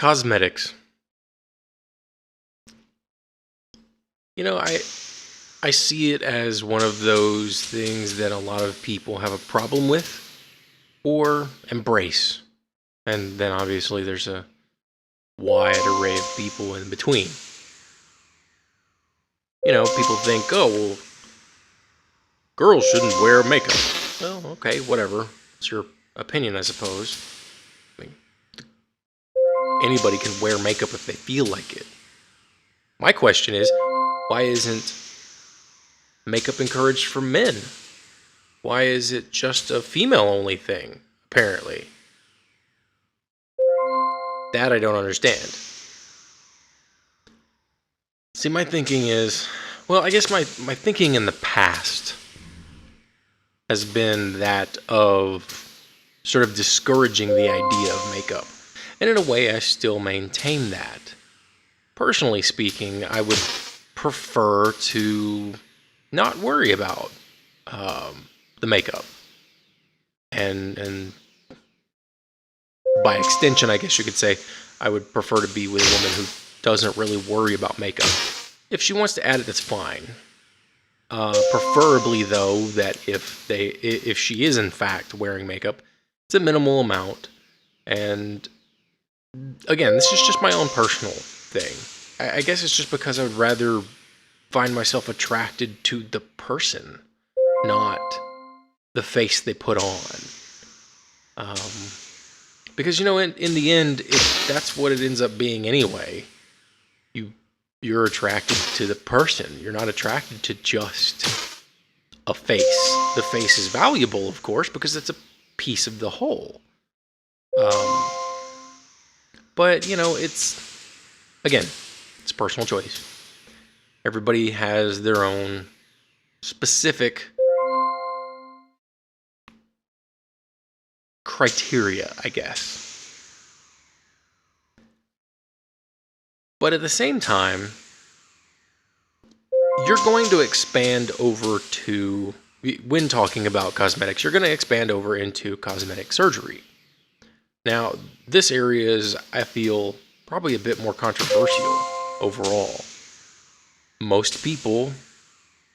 Cosmetics. You know, I see it as one of those things that a lot of people have a problem with or embrace. And then obviously there's a wide array of people in between. You know, people think, oh, well, girls shouldn't wear makeup. Well, okay, whatever. It's your opinion, I suppose. I mean, anybody can wear makeup if they feel like it. My question is, why isn't makeup encouraged for men? Why is it just a female-only thing, apparently? That I don't understand. See, my thinking is, well, I guess my thinking in the past has been that of sort of discouraging the idea of makeup. And in a way, I still maintain that. Personally speaking, I would prefer to not worry about the makeup. And by extension, I guess you could say, I would prefer to be with a woman who doesn't really worry about makeup. If she wants to add it, that's fine. Preferably, though, that if she is in fact wearing makeup, it's a minimal amount. And again, this is just my own personal thing. I guess it's just because I would rather find myself attracted to the person, not the face they put on. Because, you know, in the end, that's what it ends up being anyway. You're attracted to the person. You're not attracted to just a face. The face is valuable, of course, because it's a piece of the whole. But, you know, it's personal choice. Everybody has their own specific criteria, I guess. But at the same time, you're going to expand over to, when talking about cosmetics, you're going to expand over into cosmetic surgery. Now, this area is, I feel, probably a bit more controversial overall. Most people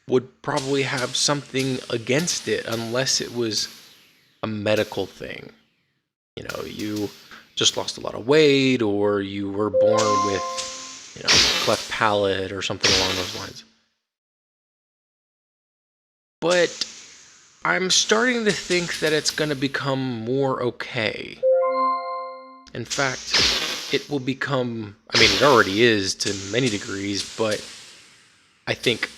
would probably have something against it unless it was a medical thing. You know, you just lost a lot of weight, or you were born with, you know, cleft palate or something along those lines. But I'm starting to think that it's going to become more okay. In fact, it will become, I mean, it already is to many degrees, but I think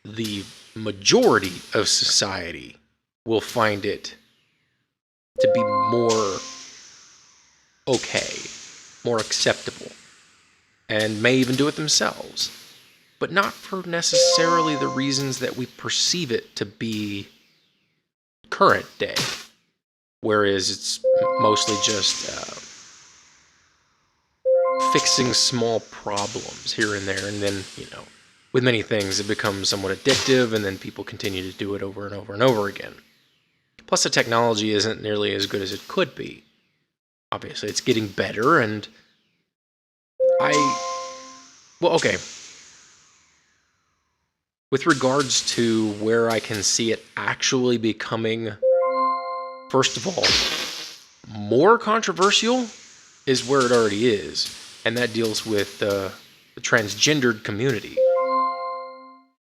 the majority of society will find it to be more okay, more acceptable, and may even do it themselves, but not for necessarily the reasons that we perceive it to be current day, whereas it's mostly just fixing small problems here and there, and then, you know, with many things it becomes somewhat addictive, and then people continue to do it over and over and over again. Plus, the technology isn't nearly as good as it could be. Obviously, it's getting better, and okay. With regards to where I can see it actually becoming, first of all, more controversial is where it already is, and that deals with the transgendered community.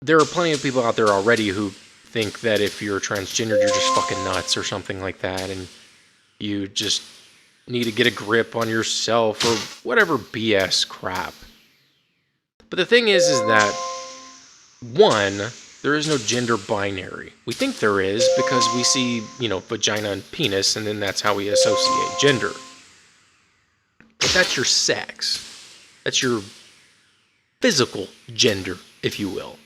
There are plenty of people out there already who think that if you're transgendered, you're just fucking nuts or something like that, and you just need to get a grip on yourself or whatever BS crap. But the thing is that, one, there is no gender binary. We think there is because we see, you know, vagina and penis, and then that's how we associate gender. But that's your sex. That's your physical gender, if you will.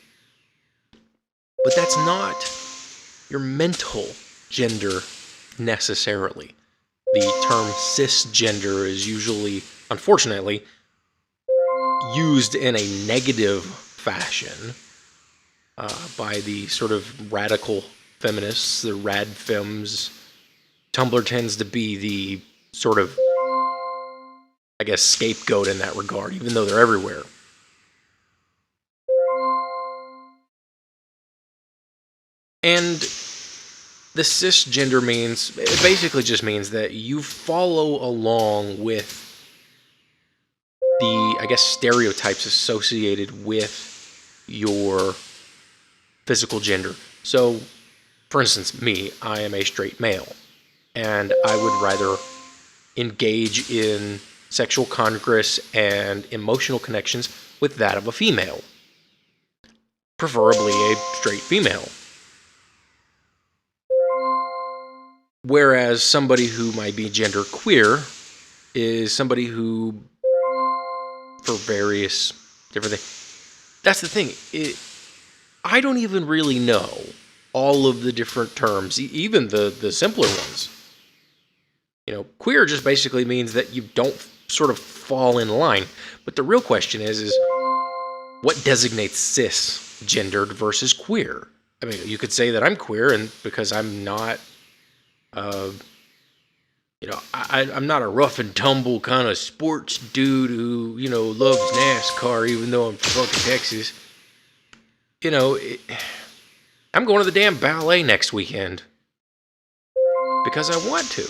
But that's not your mental gender necessarily. The term cisgender is usually, unfortunately, used in a negative fashion by the sort of radical feminists, the rad femmes. Tumblr tends to be the sort of I guess, scapegoat in that regard, even though they're everywhere. And the cisgender it basically just means that you follow along with the, I guess, stereotypes associated with your physical gender. So, for instance, me, I am a straight male, and I would rather engage in sexual congress and emotional connections with that of a female, preferably a straight female. Whereas somebody who might be gender queer is somebody who, for various different things, that's the thing. I don't even really know all of the different terms, even the simpler ones. You know, queer just basically means that you don't sort of fall in line. But the real question is what designates cisgendered versus queer? I mean, you could say that I'm queer, and because I'm not, I'm not a rough and tumble kind of sports dude who, loves NASCAR, even though I'm from fucking Texas. I'm going to the damn ballet next weekend because I want to.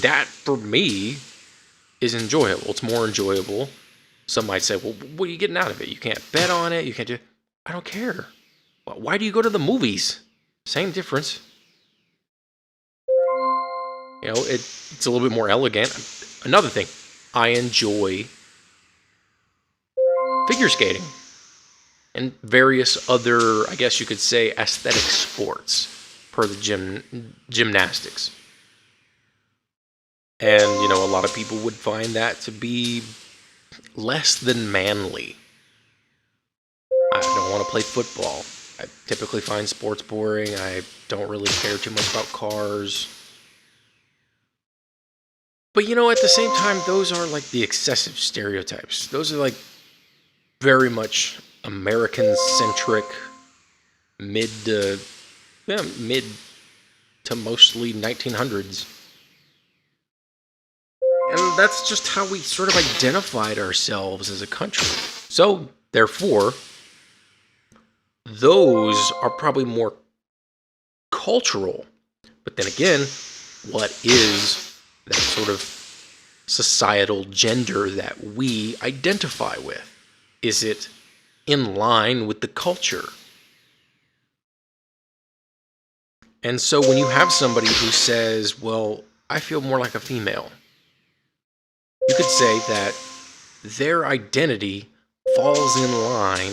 That for me is enjoyable. It's more enjoyable. Some might say, well, what are you getting out of it? You can't bet on it. You can't do... I don't care. Why do you go to the movies? Same difference. It's a little bit more elegant. Another thing, I enjoy figure skating and various other, I guess you could say, aesthetic sports per the gymnastics. And, a lot of people would find that to be less than manly. I don't want to play football. I typically find sports boring. I don't really care too much about cars. But, at the same time, those are like the excessive stereotypes. Those are like very much American-centric, mid to mostly 1900s. And that's just how we sort of identified ourselves as a country. So, therefore, those are probably more cultural. But then again, what is that sort of societal gender that we identify with? Is it in line with the culture? And so when you have somebody who says, well, I feel more like a female, you could say that their identity falls in line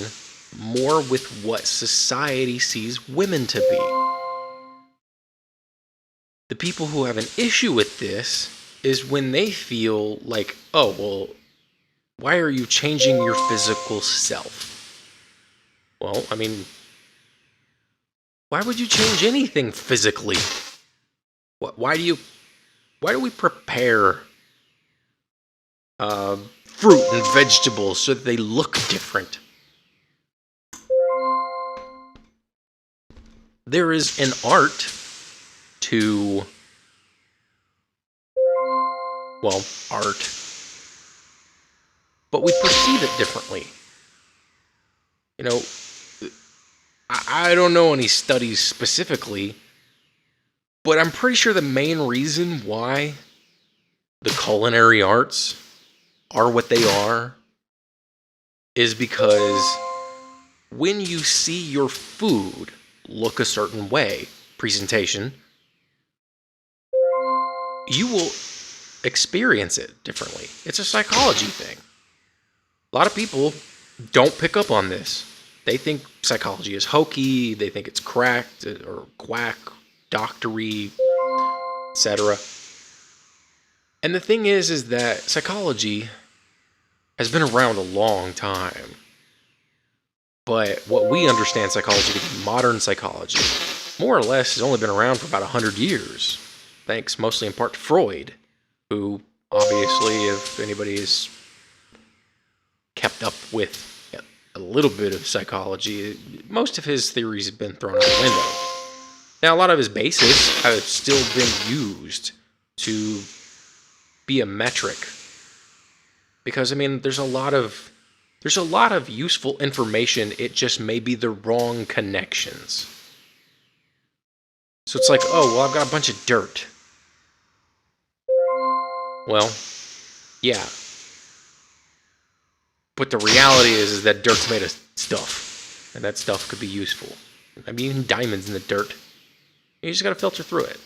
more with what society sees women to be. The people who have an issue with this is when they feel like, oh, well, why are you changing your physical self? Well, I mean, why would you change anything physically? Why do we prepare fruit and vegetables so that they look different? There is an art to, art, but we perceive it differently. I don't know any studies specifically, but I'm pretty sure the main reason why the culinary arts are what they are is because when you see your food look a certain way, presentation, you will experience it differently. It's a psychology thing. A lot of people don't pick up on this. They think psychology is hokey, they think it's cracked or quack, doctory, etc. And the thing is that psychology has been around a long time. But what we understand psychology to be modern psychology, more or less, has only been around for about 100 years. Thanks mostly in part to Freud, who obviously, if anybody's kept up with a little bit of psychology, most of his theories have been thrown out the window. Now, a lot of his basis have still been used to be a metric. Because, I mean, there's a lot of useful information, it just may be the wrong connections. So it's like, oh, well, I've got a bunch of dirt. Well, yeah. But the reality is that dirt's made of stuff. And that stuff could be useful. I mean, even diamonds in the dirt. You just gotta filter through it.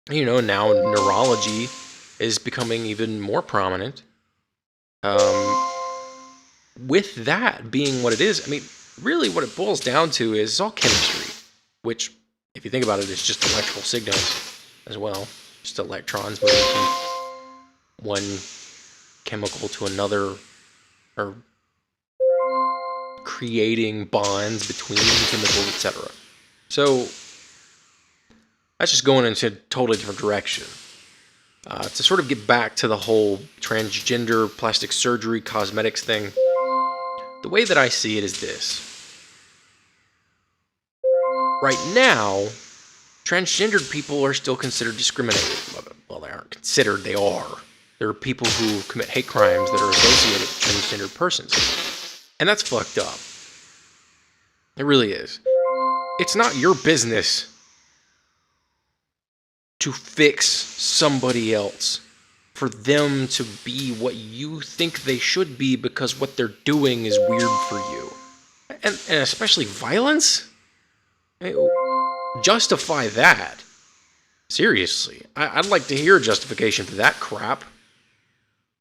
You know, now neurology is becoming even more prominent. With that being what it is, I mean, really what it boils down to is it's all chemistry. Which, if you think about it, is just electrical signals as well. Just electrons moving from one chemical to another, or creating bonds between chemicals, etc. So that's just going into a totally different direction. To sort of get back to the whole transgender, plastic surgery, cosmetics thing, the way that I see it is this. Right now, transgendered people are still considered discriminated. Well, they aren't considered, they are. There are people who commit hate crimes that are associated with transgendered persons. And that's fucked up. It really is. It's not your business to fix somebody else, for them to be what you think they should be because what they're doing is weird for you. And especially violence? Justify that. Seriously. I'd like to hear a justification for that crap.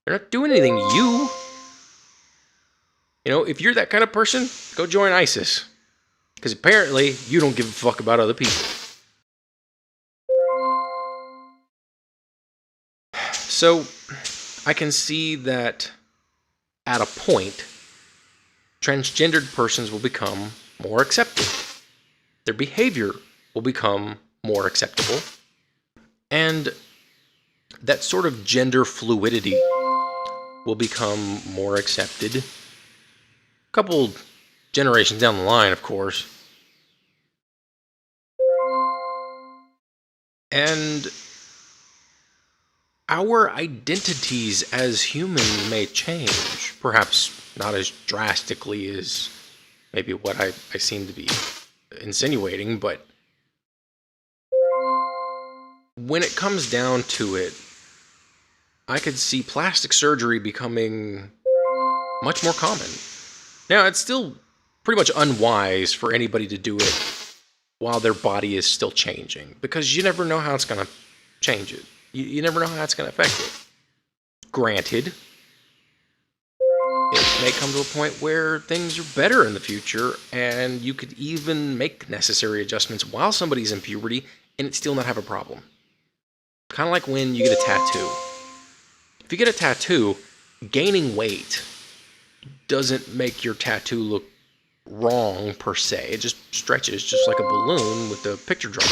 They're not doing anything to you. You know, if you're that kind of person, go join ISIS. Because apparently, you don't give a fuck about other people. So, I can see that at a point, transgendered persons will become more accepted. Their behavior will become more acceptable. And that sort of gender fluidity will become more accepted. A couple generations down the line, of course. And our identities as humans may change, perhaps not as drastically as maybe what I seem to be insinuating, but when it comes down to it, I could see plastic surgery becoming much more common. Now, it's still pretty much unwise for anybody to do it while their body is still changing, because you never know how it's going to change it. You never know how that's going to affect it. Granted, it may come to a point where things are better in the future, and you could even make necessary adjustments while somebody's in puberty, and it still not have a problem. Kind of like when you get a tattoo. If you get a tattoo, gaining weight doesn't make your tattoo look wrong per se. It just stretches just like a balloon with the picture drawn.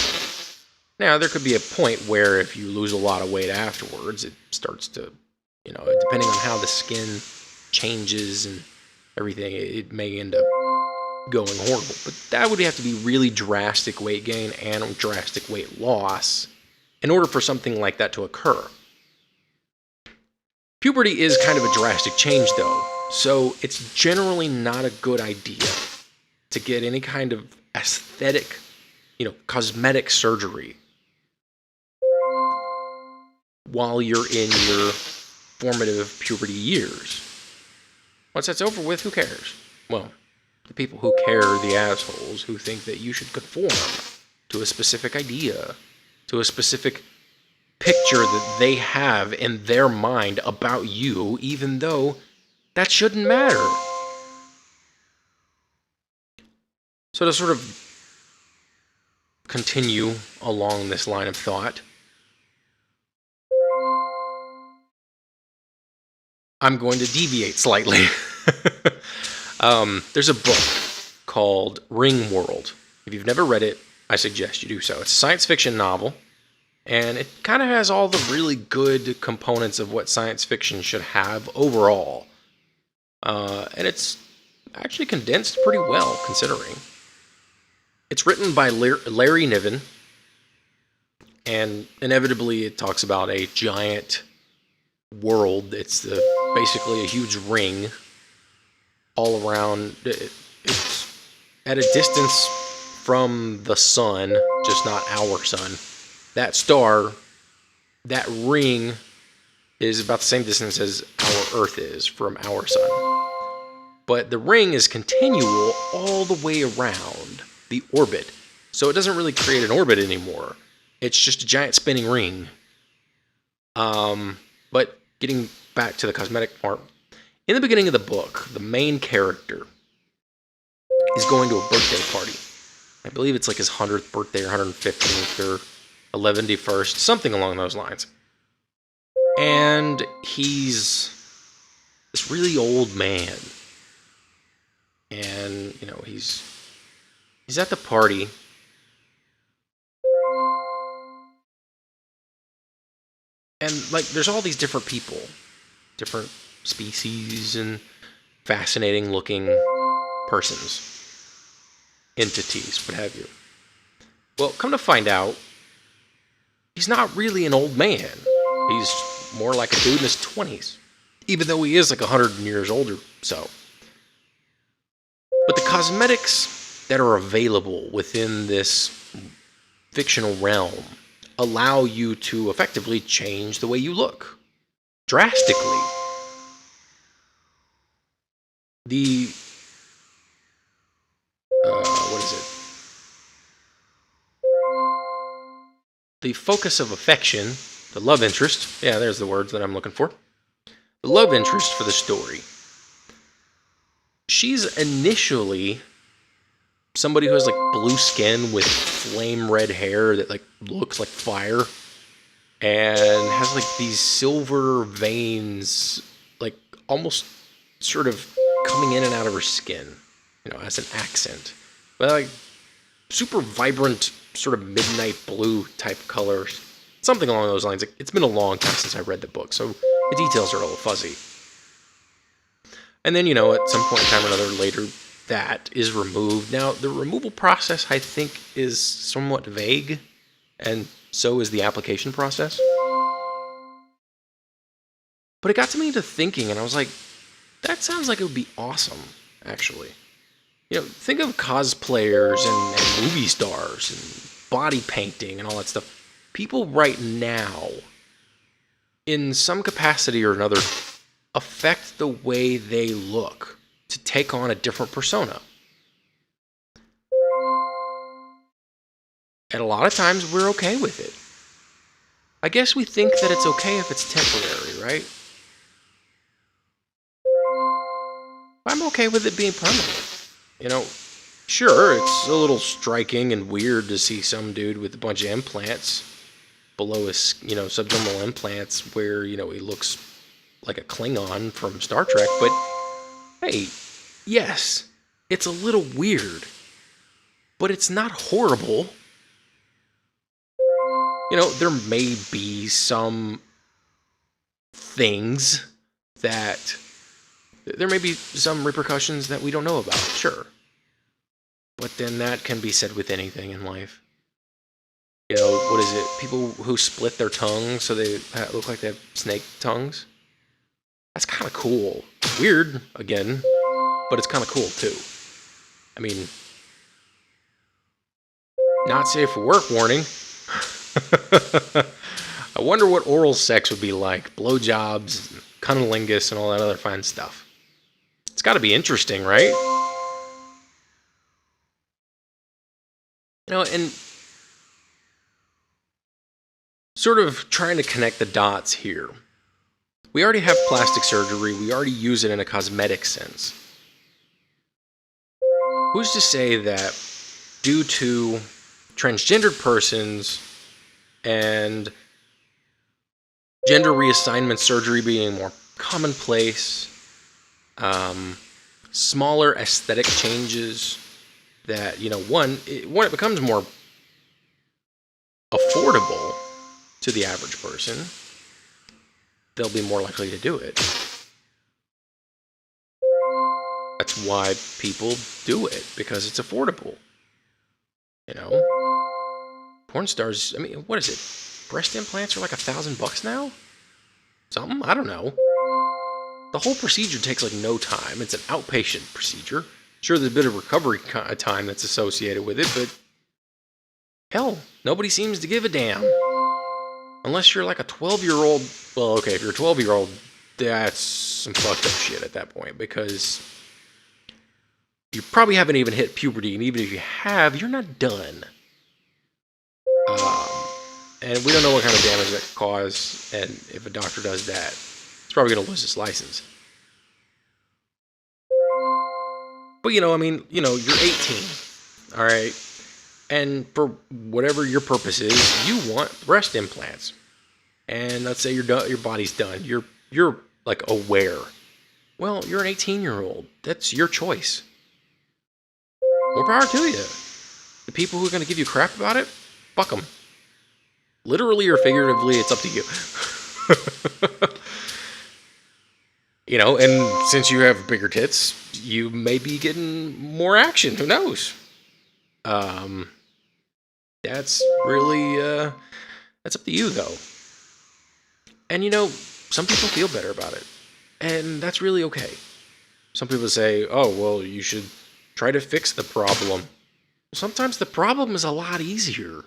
Now, there could be a point where if you lose a lot of weight afterwards, it starts to, you know, depending on how the skin changes and everything, it may end up going horrible. But that would have to be really drastic weight gain and drastic weight loss in order for something like that to occur. Puberty is kind of a drastic change, though, so it's generally not a good idea to get any kind of aesthetic, you know, cosmetic surgery while you're in your formative puberty years. Once that's over with, who cares? Well, the people who care are the assholes who think that you should conform to a specific idea, to a specific picture that they have in their mind about you, even though that shouldn't matter. So to sort of continue along this line of thought, I'm going to deviate slightly. There's a book called Ringworld. If you've never read it, I suggest you do so. It's a science fiction novel, and it kind of has all the really good components of what science fiction should have overall. And it's actually condensed pretty well, considering. It's written by Larry Niven, and inevitably it talks about a giant world. It's basically a huge ring all around. It's at a distance from the sun, just not our sun. That star, that ring, is about the same distance as our Earth is from our sun. But the ring is continual all the way around the orbit. So it doesn't really create an orbit anymore. It's just a giant spinning ring. But getting back to the cosmetic part, in the beginning of the book, the main character is going to a birthday party. I believe it's like his 100th birthday or 115th or 111st, something along those lines. And he's this really old man. And, you know, he's at the party. And, like, there's all these different people, different species and fascinating looking persons, entities, what have you. Well, come to find out, he's not really an old man. He's more like a dude in his 20s, even though he is like 100 years older, so. But the cosmetics that are available within this fictional realm allow you to effectively change the way you look drastically. What is it? The focus of affection, the love interest, yeah, there's the words that I'm looking for. The love interest for the story. She's initially somebody who has like blue skin with flame red hair that like looks like fire and has like these silver veins like almost sort of coming in and out of her skin, you know, as an accent. But like super vibrant sort of midnight blue type colors. Something along those lines. It's been a long time since I read the book, so the details are a little fuzzy. And then, you know, at some point in time or another later, that is removed. Now, the removal process, I think, is somewhat vague, and so is the application process. But it got to me into thinking, and I was like, that sounds like it would be awesome, actually. You know, think of cosplayers and movie stars and body painting and all that stuff. People right now, in some capacity or another, affect the way they look to take on a different persona. And a lot of times we're okay with it. I guess we think that it's okay if it's temporary, right? I'm okay with it being permanent. You know, sure, it's a little striking and weird to see some dude with a bunch of implants below his, you know, subdermal implants where, you know, he looks like a Klingon from Star Trek, but hey, yes, it's a little weird, but it's not horrible. You know, there may be some things that, there may be some repercussions that we don't know about, sure. But then that can be said with anything in life. You know, what is it? People who split their tongues so they look like they have snake tongues. That's kind of cool. Weird, again, but it's kind of cool, too. I mean, not safe for work warning. I wonder what oral sex would be like. Blowjobs, cunnilingus, and all that other fine stuff. It's got to be interesting, right? You know, and sort of trying to connect the dots here. We already have plastic surgery. We already use it in a cosmetic sense. Who's to say that due to transgendered persons and gender reassignment surgery being more commonplace, smaller aesthetic changes that, you know, when it becomes more affordable to the average person, they'll be more likely to do it. That's why people do it, because it's affordable. You know? Porn stars, I mean, what is it? Breast implants are like $1,000 now? something? I don't know. The whole procedure takes like no time. It's an outpatient procedure. Sure, there's a bit of recovery time that's associated with it, but hell, nobody seems to give a damn. Unless you're like a 12-year-old. Well, okay, if you're a 12-year-old, that's some fucked up shit at that point, because you probably haven't even hit puberty, and even if you have, you're not done. And we don't know what kind of damage that could cause, and if a doctor does that, he's probably going to lose his license. But, I mean, you're 18, all right? And for whatever your purpose is, you want breast implants. And let's say your body's done. You're like aware. Well, you're an 18-year-old. That's your choice. More power to you. The people who are going to give you crap about it, fuck them. Literally or figuratively, it's up to you. And since you have bigger tits, you may be getting more action. Who knows? That's really, that's up to you, though. And, some people feel better about it. And that's really okay. Some people say, oh, well, you should try to fix the problem. Sometimes the problem is a lot easier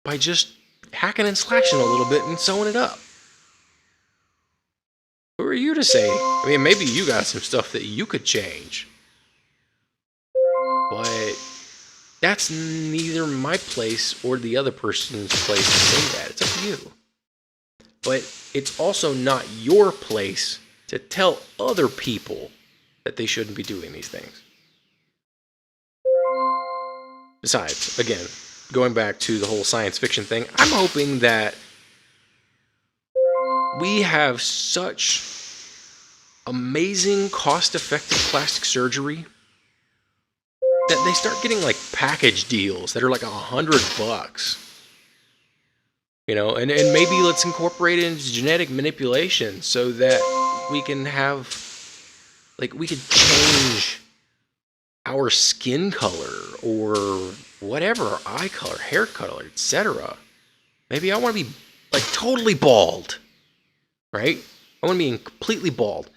by just hacking and slashing a little bit and sewing it up. Who are you to say? I mean, maybe you got some stuff that you could change. But that's neither my place or the other person's place to say that. It's up to you. But it's also not your place to tell other people that they shouldn't be doing these things. Besides, again, going back to the whole science fiction thing, I'm hoping that we have such amazing, cost-effective plastic surgery that they start getting like package deals that are like $100. And maybe let's incorporate it into genetic manipulation so that we can have, we could change our skin color or whatever, eye color, hair color, etc. Maybe I want to be totally bald, right? I want to be completely bald.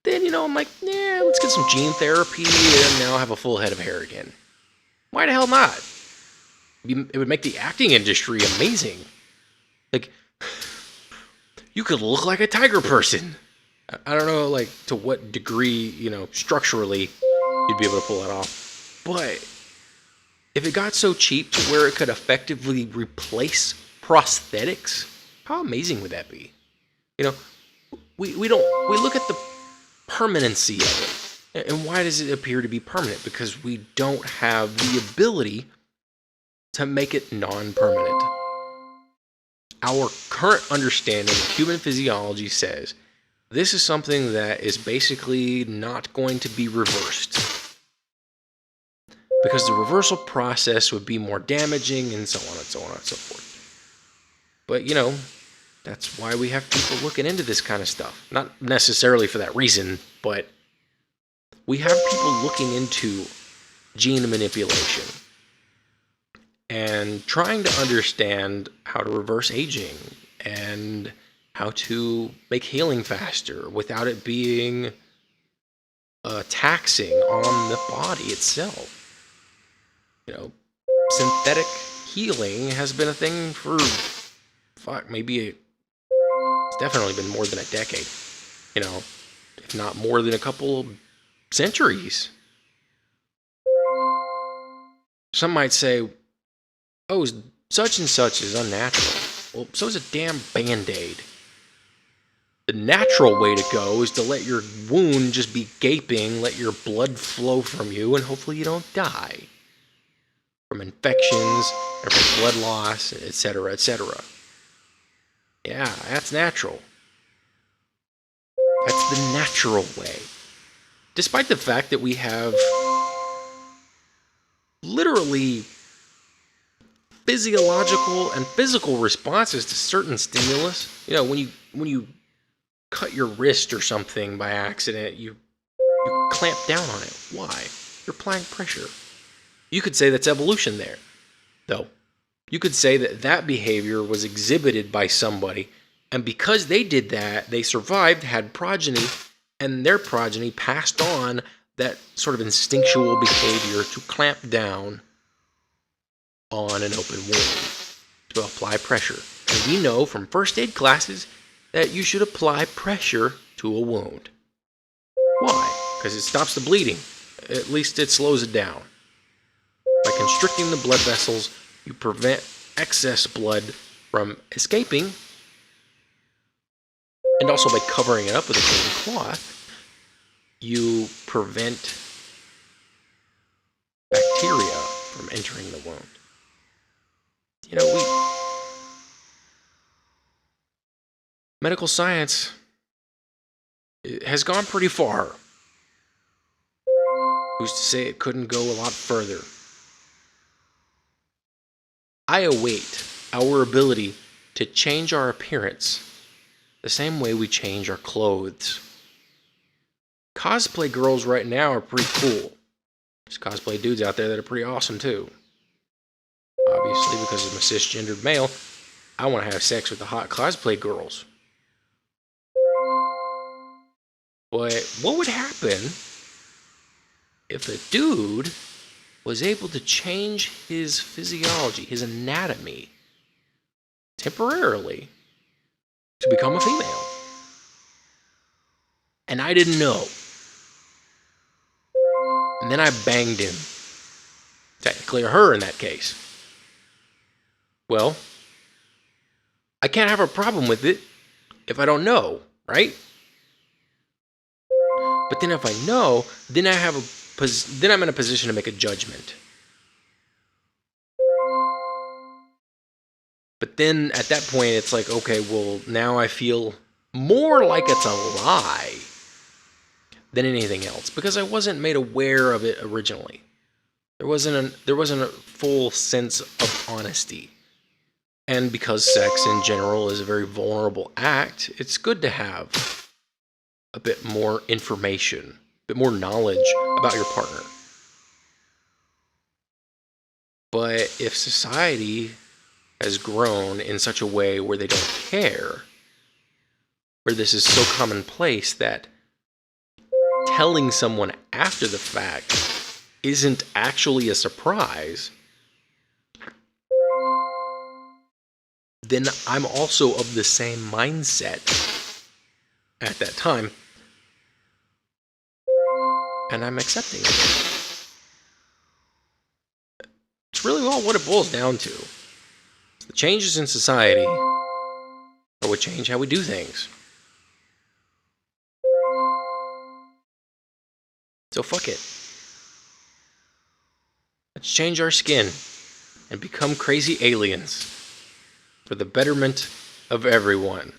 Then, I'm like, yeah, let's get some gene therapy and now I have a full head of hair again. Why the hell not? It would make the acting industry amazing. You could look like a tiger person. I don't know, to what degree, structurally you'd be able to pull that off. But if it got so cheap to where it could effectively replace prosthetics, how amazing would that be? We look at the permanency of it. And why does it appear to be permanent? Because we don't have the ability to make it non-permanent. Our current understanding of human physiology says this is something that is basically not going to be reversed. Because the reversal process would be more damaging and so on and so on and so forth. But, that's why we have people looking into this kind of stuff. Not necessarily for that reason, but we have people looking into gene manipulation and trying to understand how to reverse aging and how to make healing faster without it being taxing on the body itself. Synthetic healing has been a thing for, it's definitely been more than a decade. If not more than a couple centuries. Some might say, oh, such and such is unnatural. Well, so is a damn Band-Aid. The natural way to go is to let your wound just be gaping, let your blood flow from you, and hopefully you don't die from infections or from blood loss, etc., etc. Yeah, that's natural. That's the natural way. Despite the fact that we have literally physiological and physical responses to certain stimulus. When you cut your wrist or something by accident, you clamp down on it. Why? You're applying pressure. You could say that's evolution there, though. You could say that behavior was exhibited by somebody And because they did that, they survived, had progeny, and their progeny passed on that sort of instinctual behavior to clamp down on an open wound, to apply pressure. And we know from first aid classes that you should apply pressure to a wound. Why? Because it stops the bleeding. At least it slows it down. By constricting the blood vessels, you prevent excess blood from escaping, and also by covering it up with a clean cloth, you prevent bacteria from entering the wound. You know, medical science has gone pretty far. Who's to say it couldn't go a lot further? I await our ability to change our appearance the same way we change our clothes. Cosplay girls right now are pretty cool. There's cosplay dudes out there that are pretty awesome too. Obviously, because I'm a cisgendered male, I want to have sex with the hot cosplay girls. But what would happen if a dude was able to change his physiology, his anatomy, temporarily to become a female? And I didn't know. And then I banged him. Technically, or her in that case. Well, I can't have a problem with it if I don't know, right? But then if I know, then I'm in a position to make a judgment. But then at that point, it's like, okay, well, now I feel more like it's a lie than anything else, because I wasn't made aware of it originally. There wasn't a full sense of honesty. And because sex in general is a very vulnerable act, it's good to have a bit more information, a bit more knowledge about your partner. But if society has grown in such a way where they don't care, where this is so commonplace that telling someone after the fact isn't actually a surprise, then I'm also of the same mindset at that time, and I'm accepting it. It's really well what it boils down to. The changes in society are what change how we do things. So fuck it. Let's change our skin and become crazy aliens for the betterment of everyone.